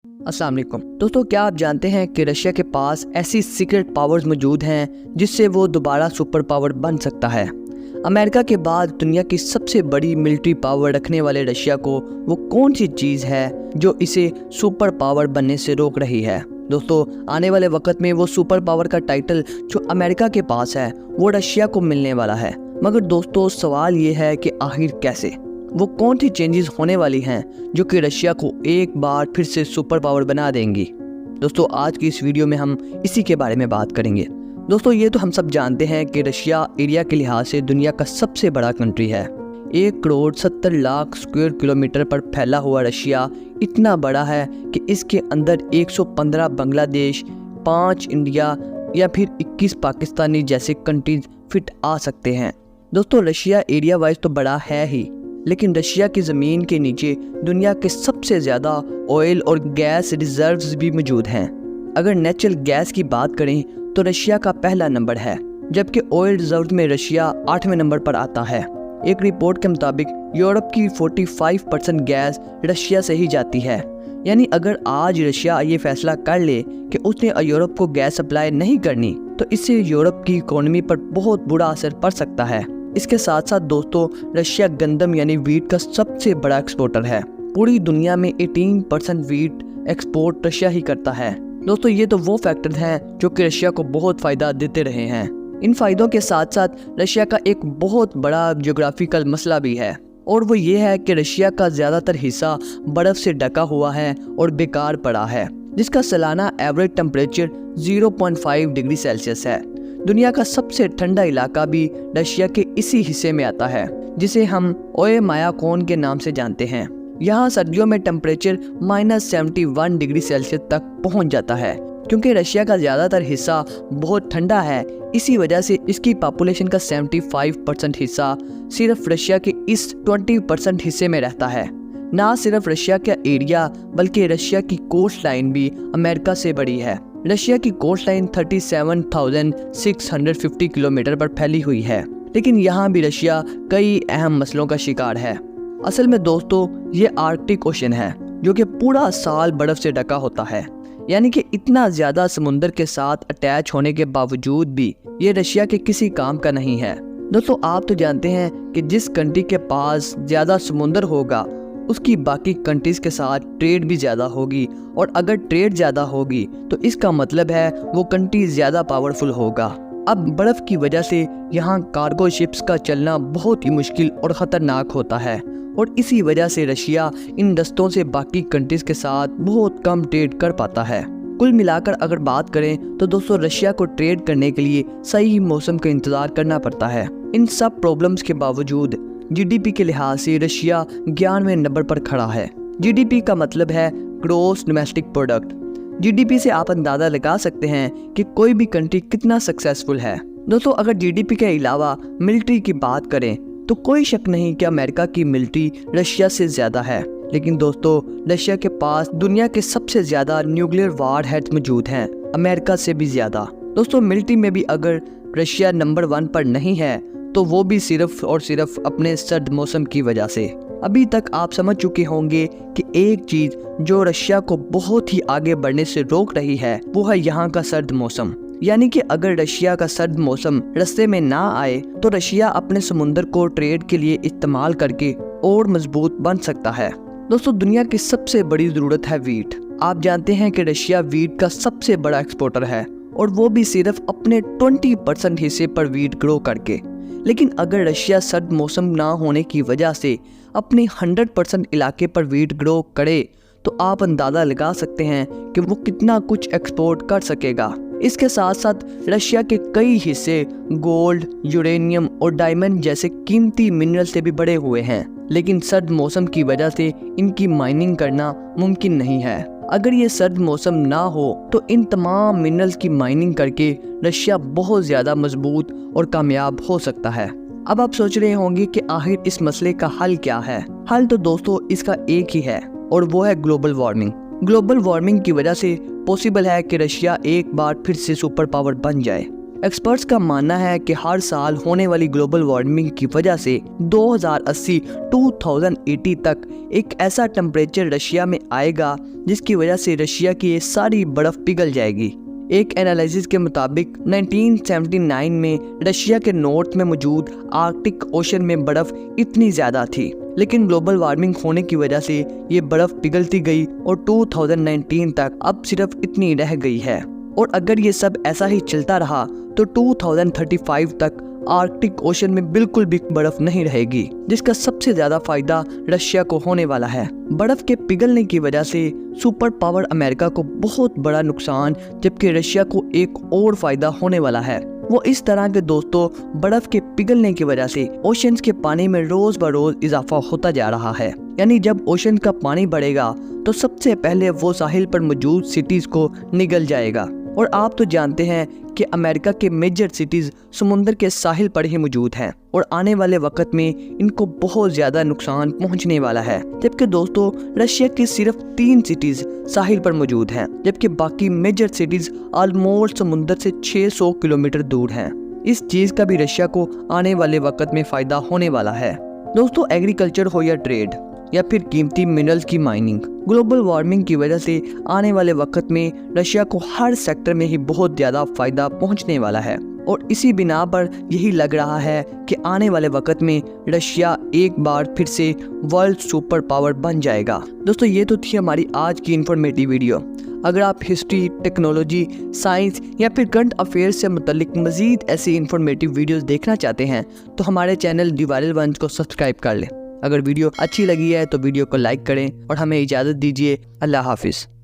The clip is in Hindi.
अस्सलाम वालेकुम दोस्तों, क्या आप जानते हैं कि रशिया के पास ऐसी सीक्रेट पावर्स मौजूद हैं जिससे वो दोबारा सुपर पावर बन सकता है। अमेरिका के बाद दुनिया की सबसे बड़ी मिलिट्री पावर रखने वाले रशिया को वो कौन सी चीज़ है जो इसे सुपर पावर बनने से रोक रही है। दोस्तों, आने वाले वक्त में वो सुपर पावर का टाइटल जो अमेरिका के पास है वो रशिया को मिलने वाला है। मगर दोस्तों, सवाल ये है कि आखिर कैसे, वो कौन सी चेंजेस होने वाली हैं जो कि रशिया को एक बार फिर से सुपर पावर बना देंगी। दोस्तों, आज की इस वीडियो में हम इसी के बारे में बात करेंगे। दोस्तों, ये तो हम सब जानते हैं कि रशिया एरिया के लिहाज से दुनिया का सबसे बड़ा कंट्री है। 1,70,00,000 स्क्वायर किलोमीटर पर फैला हुआ रशिया इतना बड़ा है कि इसके अंदर 115 बांग्लादेश, 5 इंडिया या फिर 21 पाकिस्तानी जैसे कंट्रीज फिट आ सकते हैं। दोस्तों, रशिया एरिया वाइज तो बड़ा है ही, लेकिन रशिया की ज़मीन के नीचे दुनिया के सबसे ज़्यादा ऑयल और गैस रिजर्व्स भी मौजूद हैं। अगर नेचुरल गैस की बात करें तो रशिया का पहला नंबर है, जबकि ऑयल रिजर्व में रशिया 8वें नंबर पर आता है। एक रिपोर्ट के मुताबिक यूरोप की 45% गैस रशिया से ही जाती है। यानी अगर आज रशिया ये फैसला कर ले कि उसने यूरोप को गैस सप्लाई नहीं करनी, तो इससे यूरोप की इकोनॉमी पर बहुत बुरा असर पड़ सकता है। इसके साथ साथ दोस्तों, रशिया गंदम यानी वीट का सबसे बड़ा एक्सपोर्टर है। पूरी दुनिया में 18% वीट एक्सपोर्ट रशिया ही करता है। दोस्तों, ये तो वो फैक्टर हैं जो कि रशिया को बहुत फ़ायदा देते रहे हैं। इन फ़ायदों के साथ साथ रशिया का एक बहुत बड़ा ज्योग्राफिकल मसला भी है, और वो ये है कि रशिया का ज़्यादातर हिस्सा बर्फ़ से ढका हुआ है और बेकार पड़ा है, जिसका सालाना एवरेज टेम्परेचर 0.5 डिग्री सेल्सियस है। दुनिया का सबसे ठंडा इलाका भी रशिया के इसी हिस्से में आता है, जिसे हम ओएमायाकोन के नाम से जानते हैं। यहाँ सर्दियों में टेम्परेचर -71 डिग्री सेल्सियस तक पहुँच जाता है। क्योंकि रशिया का ज़्यादातर हिस्सा बहुत ठंडा है, इसी वजह से इसकी पॉपुलेशन का 75% हिस्सा सिर्फ रशिया के इस 20% हिस्से में रहता है। ना सिर्फ रशिया का एरिया बल्कि रशिया की कोस्ट लाइन भी अमेरिका से बड़ी है। रशिया की कोस्ट लाइन 37,650 किलोमीटर पर फैली हुई है, लेकिन यहाँ भी रशिया कई अहम मसलों का शिकार है। असल में दोस्तों, ये आर्कटिक ओशन है जो कि पूरा साल बर्फ से ढका होता है। यानी कि इतना ज़्यादा समुंदर के साथ अटैच होने के बावजूद भी ये रशिया के किसी काम का नहीं है। दोस्तों, आप तो जानते हैं कि जिस कंट्री के पास ज़्यादा समुंदर होगा उसकी बाकी कंट्रीज़ के साथ ट्रेड भी ज़्यादा होगी, और अगर ट्रेड ज़्यादा होगी तो इसका मतलब है वो कंट्री ज़्यादा पावरफुल होगा। अब बर्फ़ की वजह से यहाँ कार्गो शिप्स का चलना बहुत ही मुश्किल और ख़तरनाक होता है, और इसी वजह से रशिया इन रस्तों से बाकी कंट्रीज़ के साथ बहुत कम ट्रेड कर पाता है। कुल मिलाकर अगर बात करें तो दोस्तों, रशिया को ट्रेड करने के लिए सही मौसम का इंतज़ार करना पड़ता है। इन सब प्रॉब्लम्स के बावजूद जीडीपी के लिहाज से रशिया 11वें नंबर पर खड़ा है। जीडीपी का मतलब है ग्रॉस डोमेस्टिक प्रोडक्ट। जीडीपी से आप अंदाज़ा लगा सकते हैं कि कोई भी कंट्री कितना सक्सेसफुल है। दोस्तों, अगर जीडीपी के अलावा मिलिट्री की बात करें तो कोई शक नहीं कि अमेरिका की मिलिट्री रशिया से ज़्यादा है। लेकिन दोस्तों, रशिया के पास दुनिया के सबसे ज़्यादा न्यूक्लियर वार हेड्स मौजूद हैं, अमेरिका से भी ज़्यादा। दोस्तों, मिलिट्री में भी अगर रशिया नंबर 1 पर नहीं है तो वो भी सिर्फ और सिर्फ अपने सर्द मौसम की वजह से। अभी तक आप समझ चुके होंगे कि एक चीज़ जो रशिया को बहुत ही आगे बढ़ने से रोक रही है वो है यहाँ का सर्द मौसम। यानी कि अगर रशिया का सर्द मौसम रास्ते में ना आए तो रशिया अपने समुंदर को ट्रेड के लिए इस्तेमाल करके और मजबूत बन सकता है। दोस्तों, दुनिया की सबसे बड़ी ज़रूरत है वीट। आप जानते हैं कि रशिया वीट का सबसे बड़ा एक्सपोर्टर है, और वो भी सिर्फ अपने 20% हिस्से पर वीट ग्रो करके। लेकिन अगर रशिया सर्द मौसम ना होने की वजह से अपने 100% इलाके पर वीट ग्रो करे तो आप अंदाज़ा लगा सकते हैं कि वो कितना कुछ एक्सपोर्ट कर सकेगा। इसके साथ साथ रशिया के कई हिस्से गोल्ड, यूरेनियम और डायमंड जैसे कीमती मिनरल से भी बड़े हुए हैं, लेकिन सर्द मौसम की वजह से इनकी माइनिंग करना मुमकिन नहीं है। अगर ये सर्द मौसम ना हो तो इन तमाम मिनरल्स की माइनिंग करके रशिया बहुत ज़्यादा मजबूत और कामयाब हो सकता है। अब आप सोच रहे होंगे कि आखिर इस मसले का हल क्या है। हल तो दोस्तों इसका एक ही है, और वो है ग्लोबल वार्मिंग। ग्लोबल वार्मिंग की वजह से पॉसिबल है कि रशिया एक बार फिर से सुपर पावर बन जाए। एक्सपर्ट्स का मानना है कि हर साल होने वाली ग्लोबल वार्मिंग की वजह से 2080 तक एक ऐसा टेम्परेचर रशिया में आएगा जिसकी वजह से रशिया की ये सारी बर्फ पिघल जाएगी। एक एनालिसिस के मुताबिक 1979 में रशिया के नॉर्थ में मौजूद आर्कटिक ओशन में बर्फ इतनी ज़्यादा थी, लेकिन ग्लोबल वार्मिंग होने की वजह से ये बर्फ पिघलती गई और 2019 तक अब सिर्फ इतनी रह गई है। और अगर ये सब ऐसा ही चलता रहा तो 2035 तक आर्कटिक ओशन में बिल्कुल भी बर्फ नहीं रहेगी, जिसका सबसे ज्यादा फायदा रशिया को होने वाला है। बर्फ के पिघलने की वजह से सुपर पावर अमेरिका को बहुत बड़ा नुकसान, जबकि रशिया को एक और फायदा होने वाला है। वो इस तरह के दोस्तों, बर्फ के पिघलने की वजह से ओशंस के पानी में रोज बरोज इजाफा होता जा रहा है। यानी जब ओशन का पानी बढ़ेगा तो सबसे पहले वो साहिल पर मौजूद सिटीज को निगल जाएगा। और आप तो जानते हैं कि अमेरिका के मेजर सिटीज समुंदर के साहिल पर ही मौजूद हैं और आने वाले वक्त में इनको बहुत ज्यादा नुकसान पहुंचने वाला है। जबकि दोस्तों रशिया की सिर्फ 3 सिटीज साहिल पर मौजूद हैं, जबकि बाकी मेजर सिटीज ऑलमोस्ट समुंदर से 600 किलोमीटर दूर हैं। इस चीज का भी रशिया को आने वाले वक्त में फायदा होने वाला है। दोस्तों एग्रीकल्चर हो या ट्रेड या फिर कीमती मिनरल्स की माइनिंग, ग्लोबल वार्मिंग की वजह से आने वाले वक्त में रशिया को हर सेक्टर में ही बहुत ज़्यादा फायदा पहुंचने वाला है। और इसी बिना पर यही लग रहा है कि आने वाले वक्त में रशिया एक बार फिर से वर्ल्ड सुपर पावर बन जाएगा। दोस्तों ये तो थी हमारी आज की इन्फॉर्मेटिव वीडियो। अगर आप हिस्ट्री, टेक्नोलॉजी, साइंस या फिर करंट अफेयर्स से मुतल्लिक मज़ीद ऐसी इन्फॉर्मेटिव वीडियोस देखना चाहते हैं तो हमारे चैनल दी वायरल वंस को सब्सक्राइब कर लें। अगर वीडियो अच्छी लगी है तो वीडियो को लाइक करें और हमें इजाज़त दीजिए। अल्लाह हाफिज़।